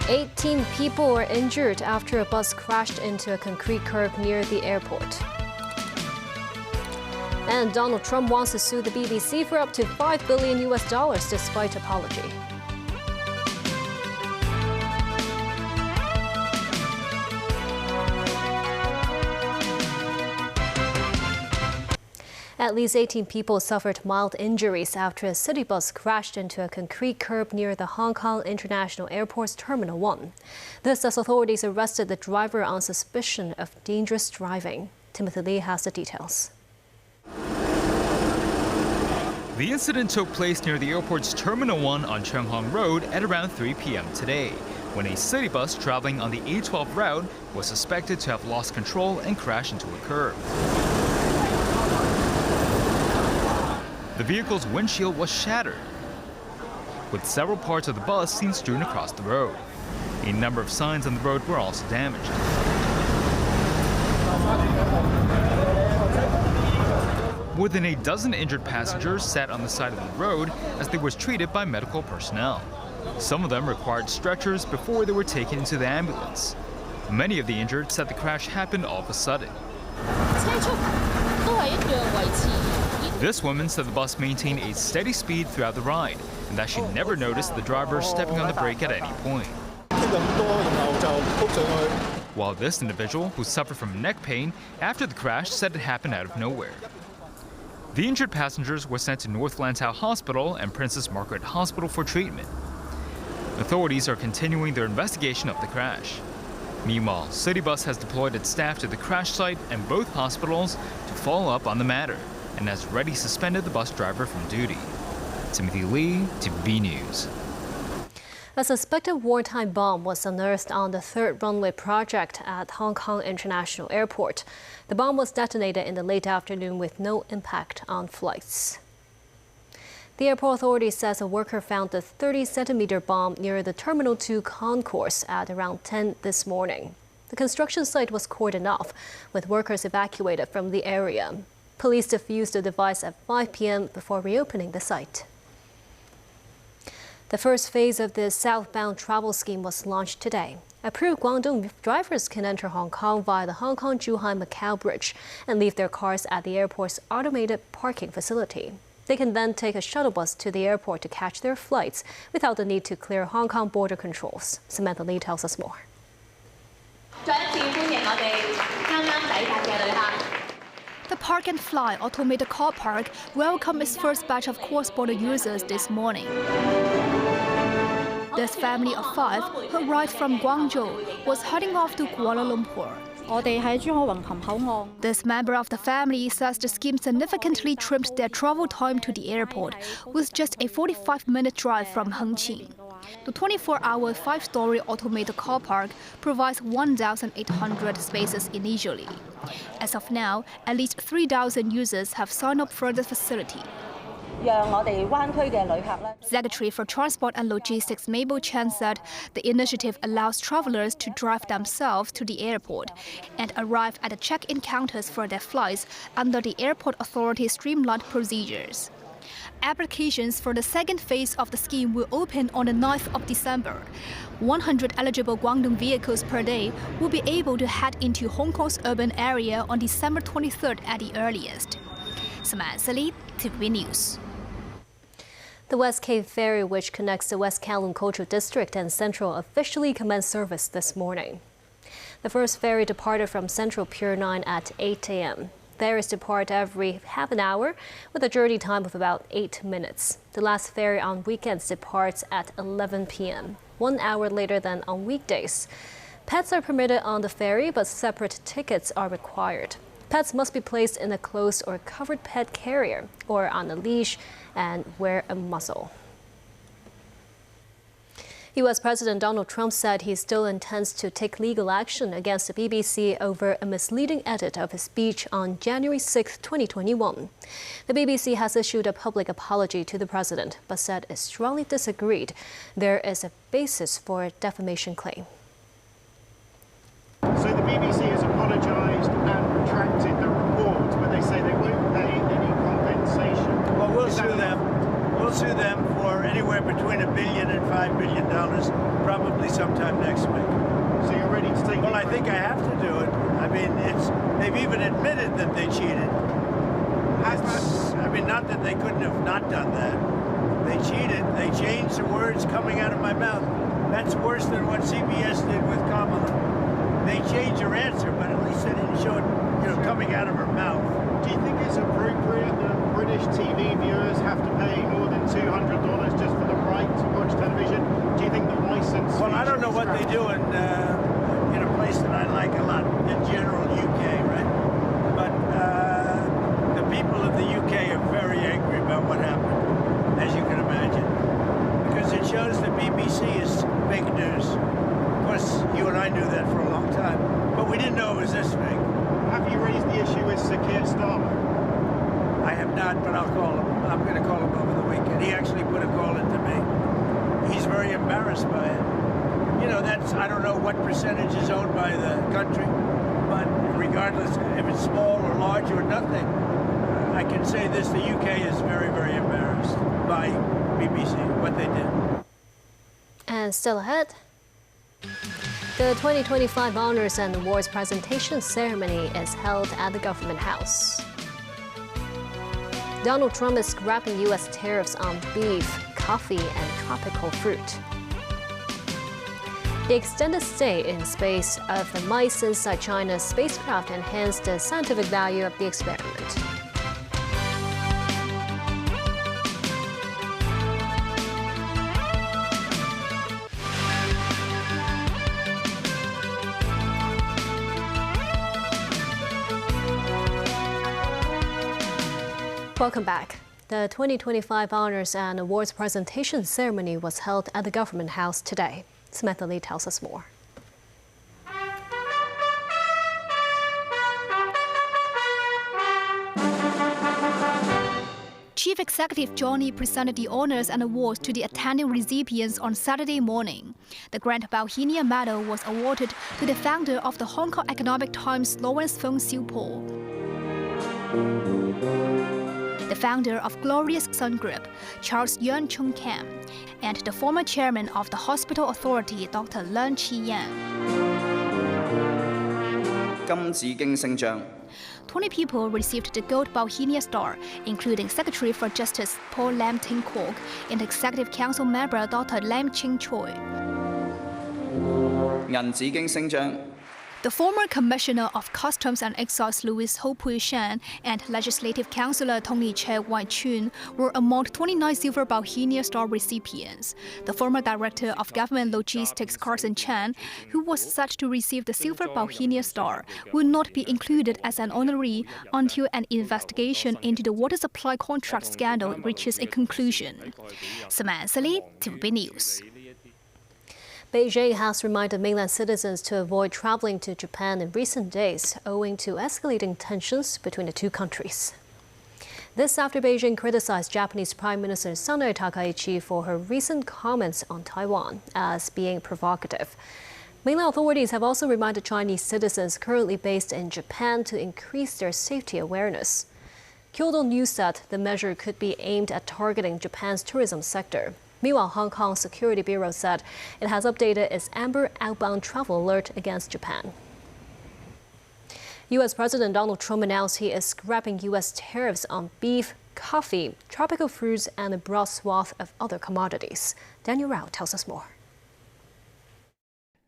"18 people were injured after a bus crashed into a concrete curb near the airport." And Donald Trump wants to sue the BBC for up to $5 billion despite apology. At least 18 people suffered mild injuries after a city bus crashed into a concrete curb near the Hong Kong International Airport's Terminal 1. This as authorities arrested the driver on suspicion of dangerous driving. Timothy Lee has the details. The incident took place near the airport's Terminal 1 on Cheung Hong Road at around 3 p.m. today, when a city bus traveling on the A12 route was suspected to have lost control and crashed into a curb. The vehicle's windshield was shattered, with several parts of the bus seen strewn across the road. A number of signs on the road were also damaged. More than a dozen injured passengers sat on the side of the road as they were treated by medical personnel. Some of them required stretchers before they were taken into the ambulance. Many of the injured said the crash happened all of a sudden. This woman said the bus maintained a steady speed throughout the ride and that she never noticed the driver stepping on the brake at any point. While this individual, who suffered from neck pain after the crash, said it happened out of nowhere. The injured passengers were sent to North Lantau Hospital and Princess Margaret Hospital for treatment. Authorities are continuing their investigation of the crash. Meanwhile, Citybus has deployed its staff to the crash site and both hospitals to follow up on the matter and has already suspended the bus driver from duty. Timothy Lee, TVB News. A suspected wartime bomb was unearthed on the third runway project at Hong Kong International Airport. The bomb was detonated in the late afternoon with no impact on flights. The airport authority says a worker found the 30-centimeter bomb near the Terminal 2 concourse at around 10 this morning. The construction site was cordoned off, with workers evacuated from the area. Police defused the device at 5 p.m. before reopening the site. The first phase of the southbound travel scheme was launched today. Approved Guangdong drivers can enter Hong Kong via the Hong Kong-Zhuhai-Macau Bridge and leave their cars at the airport's automated parking facility. They can then take a shuttle bus to the airport to catch their flights without the need to clear Hong Kong border controls. Samantha Lee tells us more. The Park and Fly automated car park welcomed its first batch of cross-border users this morning. This family of 5 who arrived from Guangzhou was heading off to Kuala Lumpur. This member of the family says the scheme significantly trimmed their travel time to the airport, with just a 45-minute drive from Hengqin. The 24-hour 5-story automated car park provides 1,800 spaces initially. As of now, at least 3,000 users have signed up for the facility. Secretary for Transport and Logistics Mabel Chen said the initiative allows travelers to drive themselves to the airport and arrive at the check-in counters for their flights under the airport authority's streamlined procedures. Applications for the second phase of the scheme will open on the 9th of December. 100 eligible Guangdong vehicles per day will be able to head into Hong Kong's urban area on December 23rd at the earliest. Samantha Lee, TVB News. The West Cape ferry, which connects the West Kowloon Cultural District and Central, officially commenced service this morning. The first ferry departed from Central Pier 9 at 8 a.m. Ferries depart every half an hour with a journey time of about 8 minutes. The last ferry on weekends departs at 11 p.m., 1 hour later than on weekdays. Pets are permitted on the ferry, but separate tickets are required. Pets must be placed in a closed or covered pet carrier or on a leash and wear a muzzle. U.S. President Donald Trump said he still intends to take legal action against the BBC over a misleading edit of his speech on January 6, 2021. The BBC has issued a public apology to the president, but said it strongly disagreed there is a basis for a defamation claim. So the BBC has apologised and retracted the report, but they say they won't pay any compensation. Well, we'll sue them. somewhere between $1 billion and $5 billion, probably sometime next week. So you're ready to take? Well, I think I have to do it. I mean, they've even admitted that they cheated. I mean, not that they couldn't have not done that. They cheated. They changed the words coming out of my mouth. That's worse than what CBS did with Kamala. They changed her answer, but at least they didn't show it, coming out of her mouth. Do you think it's appropriate that British TV viewers have to pay more than $200 just for the right to watch television? Do you think the license? Well, I don't know what they do in a place that I like a lot, in general UK, right? But the people of the UK are very angry about what happened, as you can imagine, because it shows the BBC is fake news. Of course, you and I knew that for a long time, but we didn't know it was this big. Have you raised the issue with Sir Keir Starmer? I have not, but I'll call him. I'm going to call him over the weekend. He actually put a call into me. He's very embarrassed by it. I don't know what percentage is owned by the country, but regardless if it's small or large or nothing, I can say this, the UK is very, very embarrassed by BBC, what they did. And still ahead, the 2025 Honors and Awards presentation ceremony is held at the Government House. Donald Trump is scrapping U.S. tariffs on beef, coffee, and tropical fruit. The extended stay in space of the mice inside China's spacecraft enhanced the scientific value of the experiment. Welcome back. The 2025 Honors and Awards presentation ceremony was held at the Government House today. Samantha Lee tells us more. Chief Executive Johnny presented the honors and awards to the attending recipients on Saturday morning. The Grand Bauhinia Medal was awarded to the founder of the Hong Kong Economic Times, Lawrence Feng Xiupo, the founder of Glorious Sun Group, Charles Yuan Chung Kam, and the former chairman of the Hospital Authority, Dr. Leung Chi-yan. 金紫荊星章 20 people received the Gold Bauhinia Star, including Secretary for Justice Paul Lam Ting Kok and Executive Council member Dr. Lam Ching Choi. 銀紫荊星章 The former Commissioner of Customs and Excise Louis Ho Pui Shan and Legislative Councillor Tony Che Wai Chun were among 29 Silver Bauhinia Star recipients. The former Director of Government Logistics Carson Chan, who was set to receive the Silver Bauhinia Star, will not be included as an honoree until an investigation into the water supply contract scandal reaches a conclusion. Samantha Lee, TVB News. Beijing has reminded mainland citizens to avoid traveling to Japan in recent days, owing to escalating tensions between the two countries. This after Beijing criticized Japanese Prime Minister Sanai Takaichi for her recent comments on Taiwan as being provocative. Mainland authorities have also reminded Chinese citizens currently based in Japan to increase their safety awareness. Kowloon News said the measure could be aimed at targeting Japan's tourism sector. Meanwhile, Hong Kong Security Bureau said it has updated its amber outbound travel alert against Japan. U.S. President Donald Trump announced he is scrapping U.S. tariffs on beef, coffee, tropical fruits, and a broad swath of other commodities. Daniel Rao tells us more.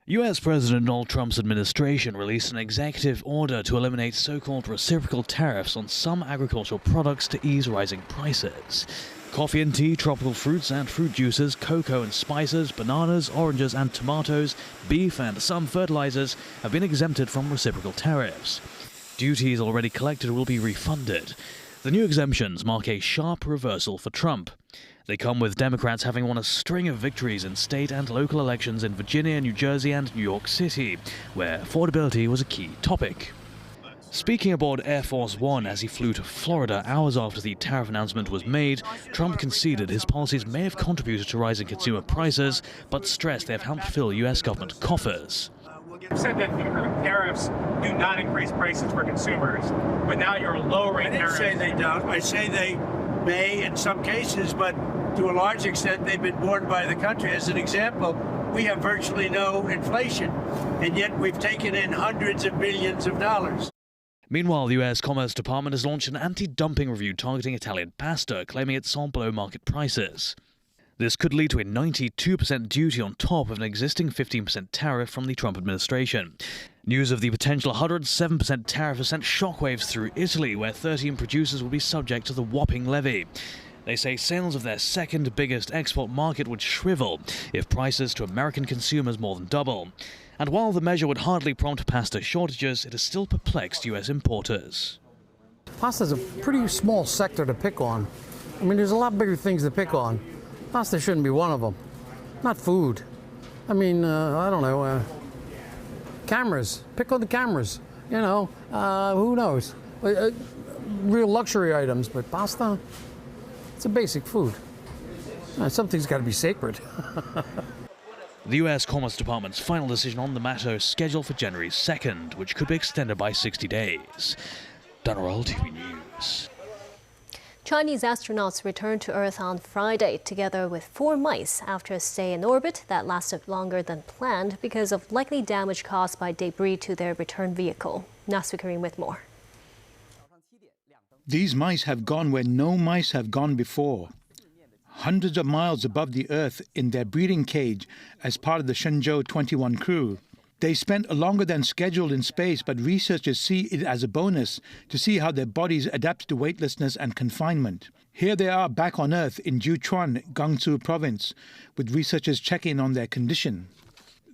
U.S. President Donald Trump's administration released an executive order to eliminate so-called reciprocal tariffs on some agricultural products to ease rising prices. Coffee and tea, tropical fruits and fruit juices, cocoa and spices, bananas, oranges and tomatoes, beef and some fertilizers have been exempted from reciprocal tariffs. Duties already collected will be refunded. The new exemptions mark a sharp reversal for Trump. They come with Democrats having won a string of victories in state and local elections in Virginia, New Jersey and New York City, where affordability was a key topic. Speaking aboard Air Force One as he flew to Florida hours after the tariff announcement was made, Trump conceded his policies may have contributed to rising consumer prices, but stressed they have helped fill U.S. government coffers. You said that tariffs do not increase prices for consumers, but now you're lowering tariffs. I didn't say they don't. I say they may in some cases, but To a large extent, they've been borne by the country. As an example, we have virtually no inflation, and yet we've taken in hundreds of billions of dollars. Meanwhile, the US Commerce Department has launched an anti-dumping review targeting Italian pasta, claiming it sold below market prices. This could lead to a 92% duty on top of an existing 15% tariff from the Trump administration. News of the potential 107% tariff has sent shockwaves through Italy, where 13 producers will be subject to the whopping levy. They say sales of their second biggest export market would shrivel if prices to American consumers more than double. And while the measure would hardly prompt pasta shortages, it has still perplexed US importers. Pasta's a pretty small sector to pick on. I mean, there's a lot bigger things to pick on. Pasta shouldn't be one of them. Not food. I mean, I don't know. Cameras. Pick on the cameras. You know, who knows? Real luxury items, but pasta? It's a basic food. Something's got to be sacred. The US Commerce Department's final decision on the matter is scheduled for January 2nd, which could be extended by 60 days. Dan Royal, TV News. Chinese astronauts returned to Earth on Friday, together with 4 mice, after a stay in orbit that lasted longer than planned because of likely damage caused by debris to their return vehicle. Nasser Karim with more. These mice have gone where no mice have gone before. Hundreds of miles above the Earth in their breeding cage as part of the Shenzhou 21 crew. They spent longer than scheduled in space, but researchers see it as a bonus to see how their bodies adapt to weightlessness and confinement. Here they are back on Earth in Jiuquan, Gansu province, with researchers checking on their condition.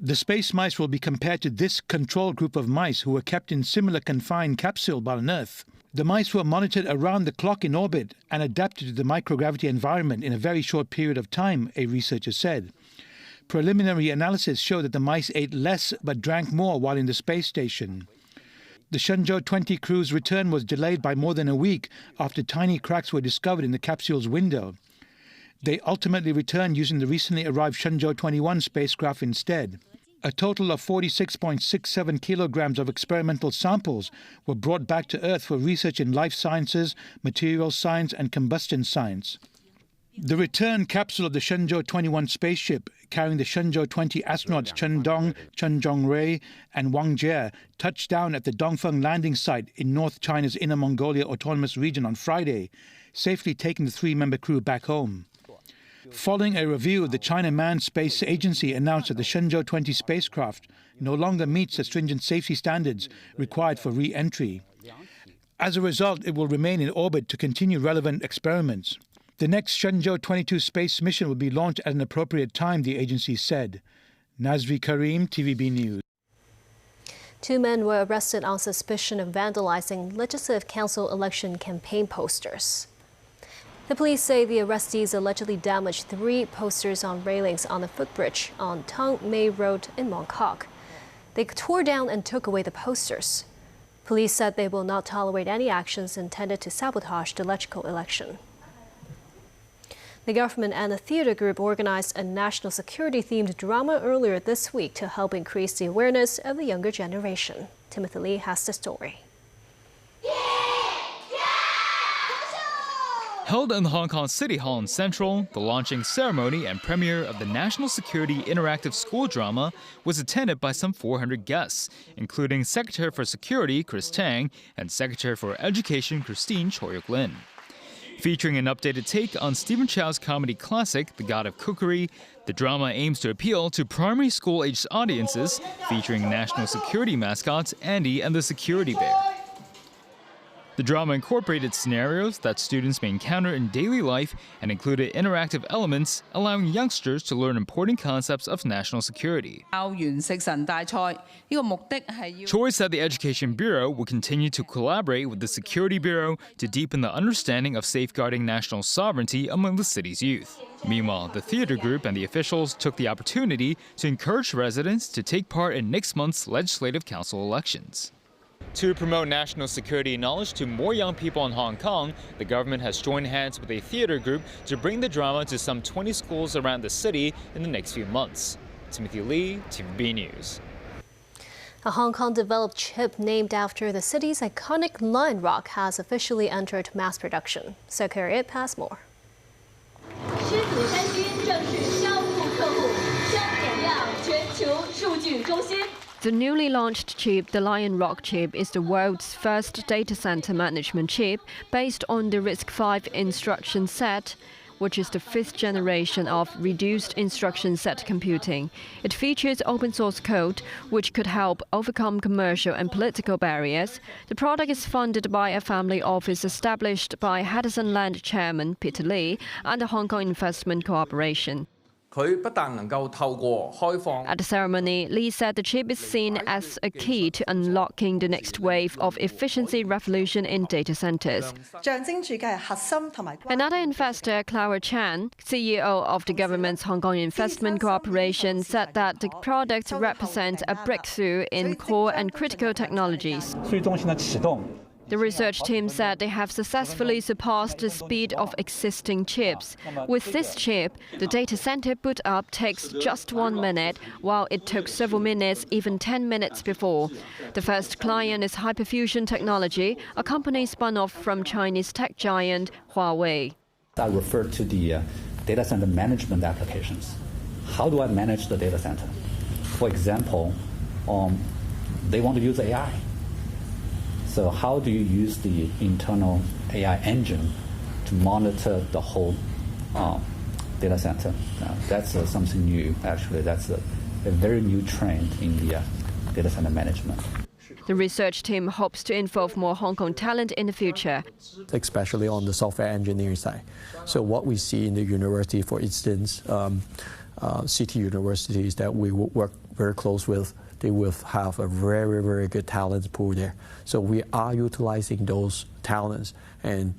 The space mice will be compared to this control group of mice who were kept in similar confined capsule on Earth. The mice were monitored around the clock in orbit and adapted to the microgravity environment in a very short period of time, a researcher said. Preliminary analysis showed that the mice ate less but drank more while in the space station. The Shenzhou 20 crew's return was delayed by more than a week after tiny cracks were discovered in the capsule's window. They ultimately returned using the recently arrived Shenzhou 21 spacecraft instead. A total of 46.67 kilograms of experimental samples were brought back to Earth for research in life sciences, materials science, and combustion science. The return capsule of the Shenzhou 21 spaceship, carrying the Shenzhou 20 astronauts Chen Dong, Chen Zhongrui, and Wang Jie, touched down at the Dongfeng landing site in North China's Inner Mongolia Autonomous Region on Friday, safely taking the 3-member crew back home. Following a review, the China Manned Space Agency announced that the Shenzhou 20 spacecraft no longer meets the stringent safety standards required for re-entry. As a result, it will remain in orbit to continue relevant experiments. The next Shenzhou 22 space mission will be launched at an appropriate time, the agency said. Nazri Karim, TVB News. 2 men were arrested on suspicion of vandalizing Legislative Council election campaign posters. The police say the arrestees allegedly damaged 3 posters on railings on the footbridge on Tong Mei Road in Mongkok. They tore down and took away the posters. Police said they will not tolerate any actions intended to sabotage the local election. The government and the theater group organized a national security-themed drama earlier this week to help increase the awareness of the younger generation. Timothy Lee has the story. Held in the Hong Kong City Hall in Central, the launching ceremony and premiere of the National Security Interactive School Drama was attended by some 400 guests, including Secretary for Security Chris Tang and Secretary for Education Christine Choi-Yuk-Lin. Featuring an updated take on Stephen Chow's comedy classic, The God of Cookery, the drama aims to appeal to primary school-aged audiences, featuring national security mascots Andy and the Security Bear. The drama incorporated scenarios that students may encounter in daily life and included interactive elements, allowing youngsters to learn important concepts of national security. Choi said the Education Bureau will continue to collaborate with the Security Bureau to deepen the understanding of safeguarding national sovereignty among the city's youth. Meanwhile, the theater group and the officials took the opportunity to encourage residents to take part in next month's Legislative Council elections. To promote national security knowledge to more young people in Hong Kong, the government has joined hands with a theater group to bring the drama to some 20 schools around the city in the next few months. Timothy Lee, TVB News. A Hong Kong-developed chip named after the city's iconic Lion Rock has officially entered mass production. So Harriet has more. 吃子三星正式交付客户，生产量全球数据中心。 The newly launched chip, the Lion Rock chip, is the world's first data center management chip based on the RISC-V instruction set, which is the 5th generation of reduced instruction set computing. It features open source code, which could help overcome commercial and political barriers. The product is funded by a family office established by Henderson Land chairman Peter Lee and the Hong Kong Investment Corporation. At the ceremony, Lee said the chip is seen as a key to unlocking the next wave of efficiency revolution in data centers. Another investor, Clara Chan, CEO of the government's Hong Kong Investment Corporation, said that the products represent a breakthrough in core and critical technologies. The research team said they have successfully surpassed the speed of existing chips. With this chip, the data center boot up takes just 1 minute, while it took several minutes, even 10 minutes before. The first client is Hyperfusion Technology, a company spun off from Chinese tech giant Huawei. I refer to the data center management applications. How do I manage the data center? For example, they want to use AI. So how do you use the internal AI engine to monitor the whole data center? That's something new, actually. That's a very new trend in the data center management. The research team hopes to involve more Hong Kong talent in the future, especially on the software engineering side. So what we see in the university, for instance, city universities that we work very close with, they will have a very, very good talent pool there. So we are utilizing those talents and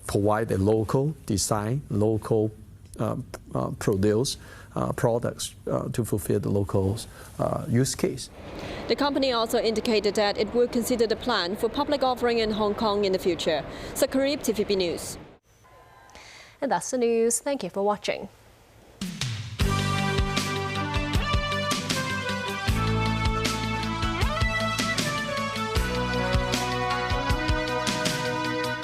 provide a local design, local produce products to fulfill the local use case. The company also indicated that it will consider the plan for public offering in Hong Kong in the future. Sakarib, TVB News. And that's the news. Thank you for watching.